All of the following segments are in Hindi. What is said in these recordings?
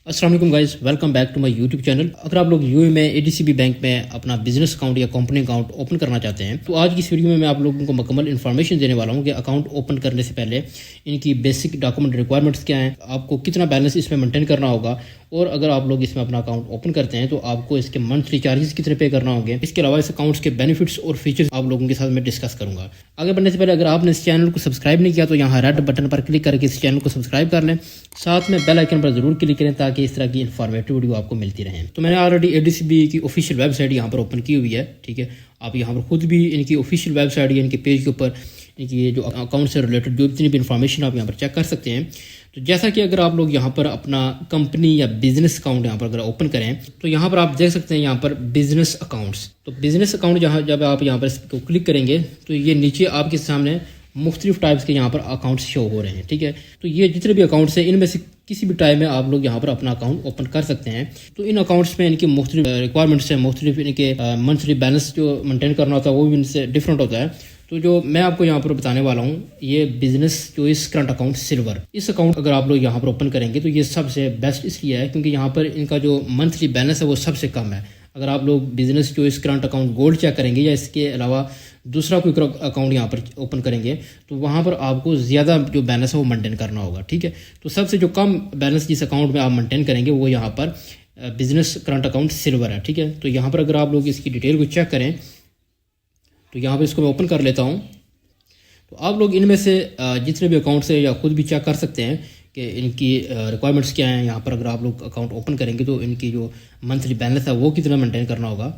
अस्सलाम वालेकुम guys, welcome back to my YouTube channel. अगर आप लोग यूएई में एडीसीबी बैंक में अपना बिजनेस अकाउंट या कंपनी अकाउंट ओपन करना चाहते हैं तो आज की इस वीडियो में मैं आप लोगों को मुकम्मल इन्फॉर्मेशन देने वाला हूं कि अकाउंट ओपन करने से पहले इनकी बेसिक डॉक्यूमेंट रिक्वायरमेंट्स क्या हैं, आपको कितना बैलेंस इसमें मेंटेन करना होगा और अगर आप लोग इसमें अपना अकाउंट ओपन करते हैं तो आपको इसके मंथली चार्जेस कितने पे करना होंगे। इसके अलावा इस अकाउंट्स के बेनिफिट्स और फीचर्स आप लोगों के साथ मैं डिस्कस करूंगा। आगे बढ़ने से पहले अगर आपने इस चैनल को सब्सक्राइब नहीं किया तो यहाँ रेड बटन पर क्लिक करके इस चैनल को सब्सक्राइब कर लें, साथ में बेल आइकन पर जरूर क्लिक करें ताकि इस तरह की इन्फॉर्मेटिव वीडियो आपको मिलती रहे। तो मैंने ऑलरेडी एडीसीबी की ऑफिशियल वेबसाइट यहाँ पर ओपन की हुई है, ठीक है। आप यहाँ पर खुद भी इनकी ऑफिशियल वेबसाइट या इनके पेज के ऊपर इनकी जो अकाउंट से रिलेटेड जो जितनी भी इन्फॉर्मेशन आप यहाँ पर चेक कर सकते हैं। तो जैसा कि अगर आप लोग यहाँ पर अपना कंपनी या बिजनेस अकाउंट यहाँ पर अगर ओपन करें तो यहाँ पर आप देख सकते हैं यहाँ पर बिजनेस अकाउंट्स। तो बिजनेस अकाउंट जहाँ जब आप यहाँ पर इसको क्लिक करेंगे तो ये नीचे आपके सामने मुख्तलिफ टाइप्स के यहाँ पर अकाउंट्स शो हो रहे हैं, ठीक है। तो ये जितने भी अकाउंट्स हैं इनमें से किसी भी टाइम में आप लोग यहाँ पर अपना अकाउंट ओपन कर सकते हैं। तो इन अकाउंट्स में इनकी मुख्तलिफ रिक्वायरमेंट्स हैं, मुख्तलिफ इनके मंथली बैलेंस जो मेंटेन करना होता है वो भी इनसे डिफरेंट होता है। तो जो मैं आपको यहाँ पर बताने वाला हूँ ये business choice current account silver, इस अकाउंट अगर आप लोग यहाँ पर ओपन करेंगे तो ये सबसे बेस्ट इसलिए है क्योंकि यहाँ पर इनका जो मंथली बैलेंस है वो सबसे कम है। अगर आप लोग business choice current account gold check करेंगे या इसके अलावा दूसरा कोई अकाउंट यहाँ पर ओपन करेंगे तो वहाँ पर आपको ज़्यादा जो बैलेंस है वो मेंटेन करना होगा, ठीक है। तो सबसे जो कम बैलेंस जिस अकाउंट में आप मेंटेन करेंगे वो यहाँ पर बिजनेस करंट अकाउंट सिल्वर है, ठीक है। तो यहाँ पर अगर आप लोग इसकी डिटेल को चेक करें तो यहाँ पर इसको मैं ओपन कर लेता हूँ। तो आप लोग इनमें से जितने भी अकाउंट्स है या खुद भी चेक कर सकते हैं कि इनकी रिक्वायरमेंट्स क्या हैं। यहाँ पर अगर आप लोग अकाउंट ओपन करेंगे तो इनकी जो मंथली बैलेंस है वो कितना मेंटेन करना होगा।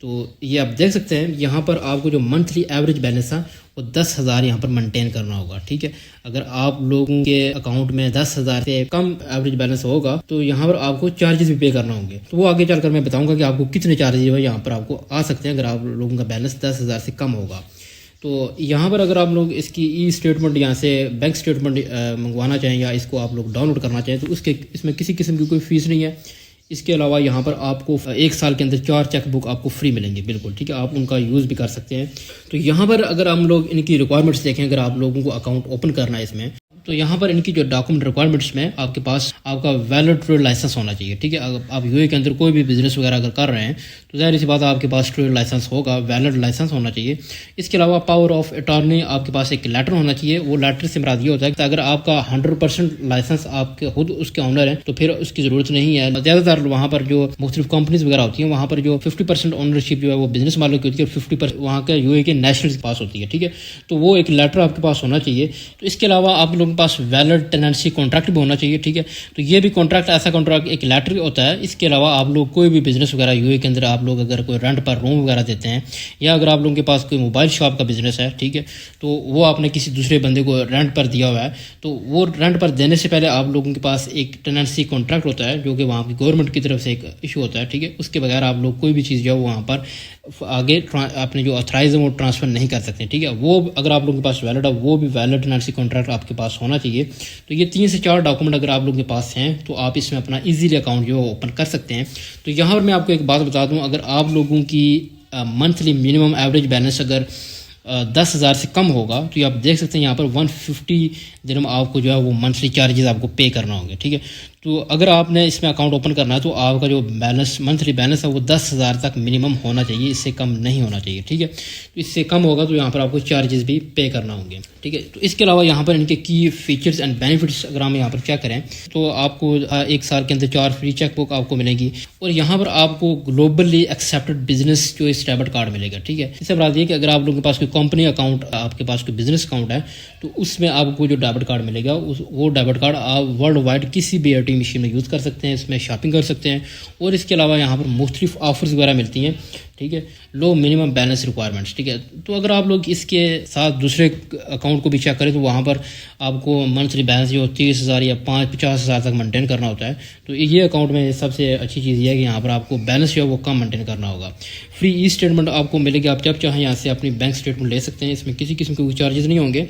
तो ये आप देख सकते हैं यहाँ पर आपको जो मंथली एवरेज बैलेंस है वो 10,000 यहाँ पर मेंटेन करना होगा, ठीक है। अगर आप लोगों के अकाउंट में 10,000 से कम एवरेज बैलेंस होगा तो यहाँ पर आपको चार्जेस भी पे करना होंगे। तो वो आगे चलकर मैं बताऊंगा कि आपको कितने चार्जेस यहाँ पर आपको आ सकते हैं अगर आप लोगों का बैलेंस 10,000 से कम होगा। तो यहाँ पर अगर आप लोग इसकी ई स्टेटमेंट यहाँ से बैंक स्टेटमेंट मंगवाना चाहें या इसको आप लोग डाउनलोड करना चाहें तो उसके इसमें किसी किस्म की कोई फीस नहीं है। इसके अलावा यहाँ पर आपको 1 साल के अंदर 4 चेकबुक आपको फ्री मिलेंगे, बिल्कुल, ठीक है। आप उनका यूज़ भी कर सकते हैं। तो यहाँ पर अगर हम लोग इनकी रिक्वायरमेंट्स देखें, अगर आप लोगों को अकाउंट ओपन करना है इसमें तो यहाँ पर इनकी जो डॉक्यूमेंट रिक्वायरमेंट्स में आपके पास आपका वैलिड ट्रेड लाइसेंस होना चाहिए, ठीक है। अगर आप यूएई के अंदर कोई भी बिजनेस वगैरह अगर कर रहे हैं तो ज़ाहिर सी बात है आपके पास ट्रेड लाइसेंस होगा, वैलिड लाइसेंस होना चाहिए। इसके अलावा पावर ऑफ अटॉर्नी आपके पास एक लेटर होना चाहिए। वो लेटर से मुराद ये होता है कि अगर आपका 100% लाइसेंस आपके खुद उसके ऑनर है तो फिर उसकी ज़रूरत नहीं है। ज़्यादातर वहाँ पर जो मुख्तलिफ कंपनीज वगैरह होती हैं वहाँ पर जो 50% ओनरशिप जो है वो बिजनेस वालों की होती है और 50% वहाँ के यूएई के नेशनल के पास होती है, ठीक है। तो वो एक लेटर आपके पास होना चाहिए। तो इसके अलावा आप लोगों के पास वैलिड टेनेंसी कॉन्ट्रैक्ट भी होना चाहिए, ठीक है। तो ये भी कॉन्ट्रैक्ट ऐसा कॉन्ट्रैक्ट एक लेटर होता है। इसके अलावा आप लोग कोई भी बिजनेस वगैरह यूएई के अंदर आप लोग अगर कोई रेंट पर रूम वगैरह देते हैं या अगर आप लोगों के पास कोई मोबाइल शॉप का बिजनेस है, ठीक है, तो वो आपने किसी दूसरे बंदे को रेंट पर दिया हुआ है तो वो रेंट पर देने से पहले आप लोगों के पास एक टेनेंसी कॉन्ट्रैक्ट होता है जो कि वहाँ की गवर्नमेंट की तरफ से एक इशू होता है, ठीक है। उसके बगैर आप लोग कोई भी चीज़ जो है वहाँ पर आगे अपने जो ऑथराइज है वो ट्रांसफ़र नहीं कर सकते, ठीक है। वो अगर आप लोगों के पास वैलिड है वो भी वैलिड टेनेंसी कॉन्ट्रैक्ट आपके पास होना चाहिए। तो ये 3 से 4 डॉक्यूमेंट अगर आप लोगों के पास हैं तो आप इसमें अपना इजीली अकाउंट जो है ओपन कर सकते हैं। तो यहाँ पर मैं आपको एक बात बता दूँ, अगर आप लोगों की मंथली मिनिमम एवरेज बैलेंस अगर 10,000 से कम होगा तो ये आप देख सकते हैं यहाँ पर 150 दिरहम आपको जो है वो मंथली चार्जेस आपको पे करना होंगे, ठीक है। तो अगर आपने इसमें अकाउंट ओपन करना है तो आपका जो बैलेंस मंथली बैलेंस है वो 10,000 तक मिनिमम होना चाहिए, इससे कम नहीं होना चाहिए, ठीक है। तो इससे कम होगा तो यहाँ पर आपको चार्जेस भी पे करना होंगे, ठीक है। तो इसके अलावा यहाँ पर इनके की फीचर्स एंड बेनिफिट्स अगर हम यहाँ पर चेक करें तो आपको 1 साल के अंदर 4 फ्री चेकबुक आपको मिलेगी और यहाँ पर आपको globally accepted business choice debit card मिलेगा, ठीक है। इससे बात ये कि अगर आप लोगों के पास कोई कंपनी अकाउंट आपके पास कोई बिजनेस अकाउंट है तो उसमें आपको जो डेबिट कार्ड मिलेगा वो डेबिट कार्ड आप वर्ल्ड वाइड किसी भी एटीएम मशीन में यूज़ कर सकते हैं, इसमें शॉपिंग कर सकते हैं और इसके अलावा यहाँ पर मुख्तलिफ ऑफर्स वगैरह मिलती हैं, ठीक है। लो मिनिमम बैलेंस रिक्वायरमेंट्स, ठीक है। तो अगर आप लोग इसके साथ दूसरे अकाउंट को भी चेक करें तो वहाँ पर आपको मंथली बैलेंस जो 30,000 या 50,000 तक मेंटेन करना होता है। तो ये अकाउंट में सबसे अच्छी चीज़ ये है कि यहाँ पर आपको बैलेंस जो है वो कम मेंटेन करना होगा। फ्री ई स्टेटमेंट आपको मिलेगी, आप जब चाहें यहाँ से अपनी बैंक स्टेटमेंट ले सकते हैं, इसमें किसी किस्म के कोई चार्जेस नहीं होंगे।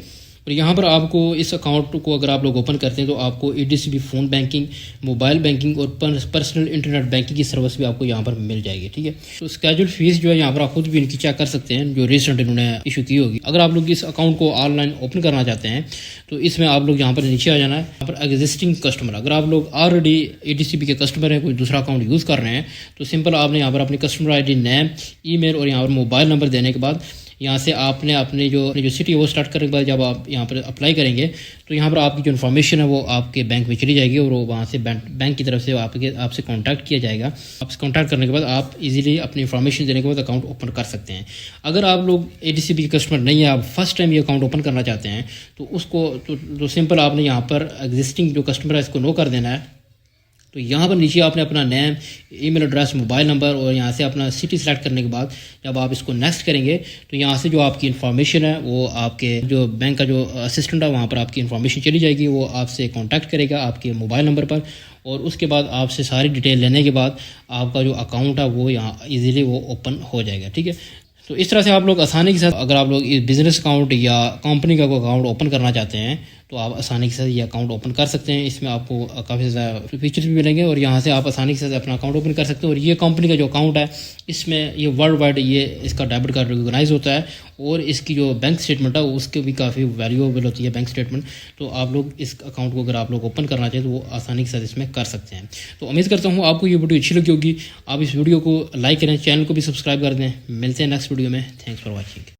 और यहाँ पर आपको इस अकाउंट को अगर आप लोग ओपन करते हैं तो आपको ADCB phone banking, mobile banking और पर्सनल इंटरनेट बैंकिंग की सर्विस भी आपको यहाँ पर मिल जाएगी। ठीक है, तो स्केड्यूल फीस जो है यहाँ पर आप खुद भी इनकी चेक कर सकते हैं जो रिसेंट इन्होंने इशू की होगी। अगर आप लोग इस अकाउंट को ऑनलाइन ओपन करना चाहते हैं तो इसमें आप लोग यहाँ पर नीचे आ जाना है। यहाँ पर एग्जिस्टिंग कस्टमर, अगर आप लोग ऑलरेडी ADCB के कस्टमर हैं, कोई दूसरा अकाउंट यूज़ कर रहे हैं तो सिंपल आपने यहाँ पर अपनी कस्टमर ID, नेम, ईमेल और यहाँ पर मोबाइल नंबर देने के बाद यहाँ से आपने अपने जो सिटी है वो स्टार्ट करने के बाद जब आप यहाँ पर अप्लाई करेंगे तो यहाँ पर आपकी जो इन्फॉर्मेशन है वो आपके बैंक में चली जाएगी और वो वहाँ से बैंक की तरफ से आपसे कांटेक्ट किया जाएगा। आपसे कांटेक्ट करने के बाद आप इजीली अपनी इन्फॉर्मेशन देने के बाद अकाउंट ओपन कर सकते हैं। अगर आप लोग ADCB के कस्टमर नहीं है, आप फर्स्ट टाइम ये अकाउंट ओपन करना चाहते हैं तो उसको तो सिंपल आपने यहाँ पर एग्जिस्टिंग जो कस्टमर है इसको नो कर देना है। तो यहाँ पर नीचे आपने अपना name, email address, mobile number और यहाँ से अपना सिटी सेलेक्ट करने के बाद जब आप इसको नेक्स्ट करेंगे तो यहाँ से जो आपकी इन्फॉर्मेशन है वो आपके जो बैंक का जो असिस्टेंट है वहाँ पर आपकी इन्फॉर्मेशन चली जाएगी। वो आपसे कांटेक्ट करेगा आपके मोबाइल नंबर पर और उसके बाद आपसे सारी डिटेल लेने के बाद आपका जो अकाउंट है वो यहाँ ईजिली वो ओपन हो जाएगा। ठीक है, तो इस तरह से आप लोग आसानी के साथ अगर आप लोग इस बिज़नेस अकाउंट या कंपनी का कोई अकाउंट ओपन करना चाहते हैं तो आप आसानी के साथ ये अकाउंट ओपन कर सकते हैं। इसमें आपको काफ़ी ज़्यादा फीचर्स भी मिलेंगे और यहाँ से आप आसानी के साथ अपना अकाउंट ओपन कर सकते हैं। और ये कंपनी का जो अकाउंट है इसमें ये वर्ल्ड वाइड ये इसका डेबिट कार्ड रिकॉग्नाइज होता है और इसकी जो बैंक स्टेटमेंट है उसके भी काफ़ी वैल्यूएबल होती है बैंक स्टेटमेंट। तो आप लोग इस अकाउंट को अगर आप लोग ओपन करना चाहें तो वो आसानी के साथ इसमें कर सकते हैं। तो उम्मीद करता हूँ आपको ये वीडियो अच्छी लगी होगी। आप इस वीडियो को लाइक करें, चैनल को भी सब्सक्राइब कर दें। मिलते हैं नेक्स्ट वीडियो में। Thanks for watching.